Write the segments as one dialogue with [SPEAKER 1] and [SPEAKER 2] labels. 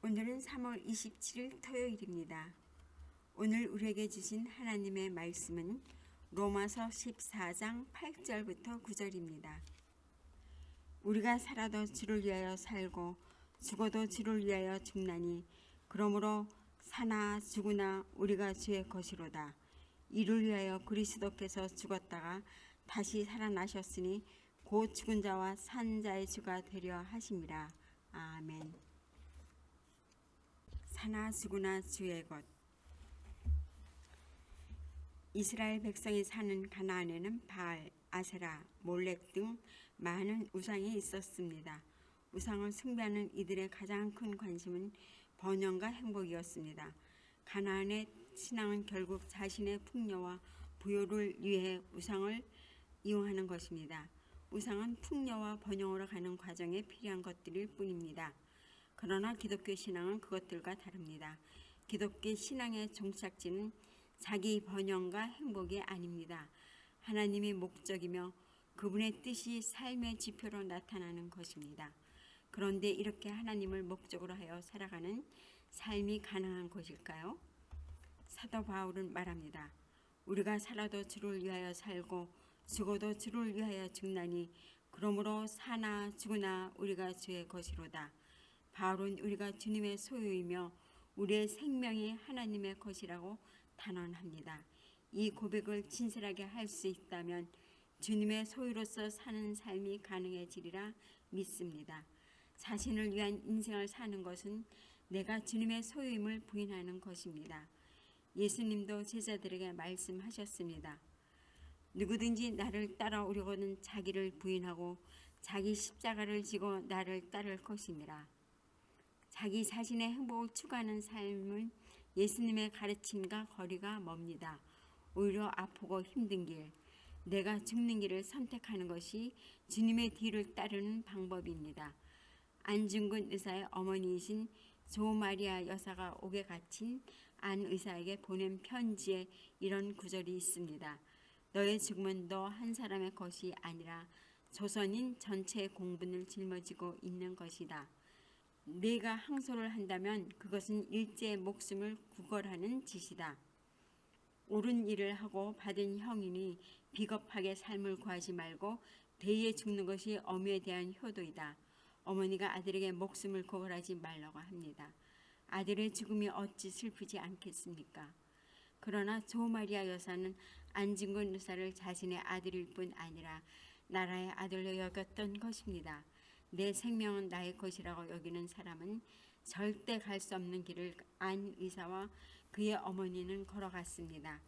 [SPEAKER 1] 오늘은 3월 27일 토요일입니다. 오늘 우리에게 주신 하나님의 말씀은 로마서 14장 8절부터 9절입니다. 우리가 살아도 주를 위하여 살고 죽어도 주를 위하여 죽나니 그러므로 사나 죽으나 우리가 주의 것이로다. 이를 위하여 그리스도께서 죽었다가 다시 살아나셨으니 곧 죽은 자와 산 자의 주가 되려 하심이라. 아멘. 사나 죽으나 주의 것. 이스라엘 백성이 사는 가나안에는 바알, 아세라, 몰렉 등 많은 우상이 있었습니다. 우상을 숭배하는 이들의 가장 큰 관심은 번영과 행복이었습니다. 가나안의 신앙은 결국 자신의 풍요와 부요를 위해 우상을 이용하는 것입니다. 우상은 풍요와 번영으로 가는 과정에 필요한 것들일 뿐입니다. 그러나 기독교 신앙은 그것들과 다릅니다. 기독교 신앙의 종착지는 자기 번영과 행복이 아닙니다. 하나님이 목적이며 그분의 뜻이 삶의 지표로 나타나는 것입니다. 그런데 이렇게 하나님을 목적으로 하여 살아가는 삶이 가능한 것일까요? 사도 바울은 말합니다. 우리가 살아도 주를 위하여 살고 죽어도 주를 위하여 죽나니 그러므로 사나 죽으나 우리가 주의 것이로다. 바울은 우리가 주님의 소유이며 우리의 생명이 하나님의 것이라고 단언합니다. 이 고백을 진실하게 할 수 있다면 주님의 소유로서 사는 삶이 가능해지리라 믿습니다. 자신을 위한 인생을 사는 것은 내가 주님의 소유임을 부인하는 것입니다. 예수님도 제자들에게 말씀하셨습니다. 누구든지 나를 따라오려거든 자기를 부인하고 자기 십자가를 지고 나를 따를 것입니다. 자기 자신의 행복을 추구하는 삶은 예수님의 가르침과 거리가 멉니다. 오히려 아프고 힘든 길, 내가 죽는 길을 선택하는 것이 주님의 뒤를 따르는 방법입니다. 안중근 의사의 어머니이신 조마리아 여사가 옥에 갇힌 안 의사에게 보낸 편지에 이런 구절이 있습니다. 너의 죽음은 너 한 사람의 것이 아니라 조선인 전체의 공분을 짊어지고 있는 것이다. 네가 항소를 한다면 그것은 일제의 목숨을 구걸하는 짓이다. 옳은 일을 하고 받은 형이니 비겁하게 삶을 구하지 말고 대의에 죽는 것이 어미에 대한 효도이다. 어머니가 아들에게 목숨을 구걸하지 말라고 합니다. 아들의 죽음이 어찌 슬프지 않겠습니까? 그러나 조마리아 여사는 안중근 의사를 자신의 아들일 뿐 아니라 나라의 아들로 여겼던 것입니다. 내 생명은 나의 것이라고 여기는 사람은 절대 갈 수 없는 길을 안 의사와 그의 어머니는 걸어갔습니다.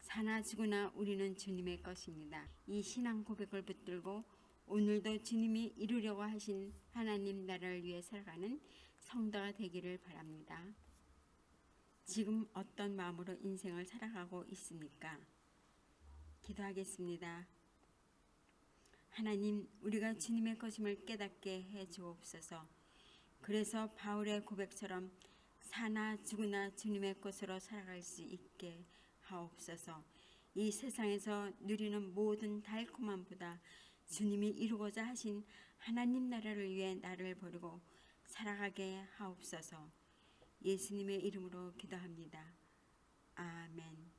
[SPEAKER 1] 사나 죽으나 우리는 주님의 것입니다. 이 신앙 고백을 붙들고 오늘도 주님이 이루려고 하신 하나님 나라를 위해 살아가는 성도가 되기를 바랍니다. 지금 어떤 마음으로 인생을 살아가고 있습니까? 기도하겠습니다. 하나님, 우리가 주님의 것임을 깨닫게 해 주옵소서. 그래서 바울의 고백처럼 사나 죽으나 주님의 것으로 살아갈 수 있게 하옵소서. 이 세상에서 누리는 모든 달콤함보다 주님이 이루고자 하신 하나님 나라를 위해 나를 버리고 살아가게 하옵소서. 예수님의 이름으로 기도합니다. 아멘.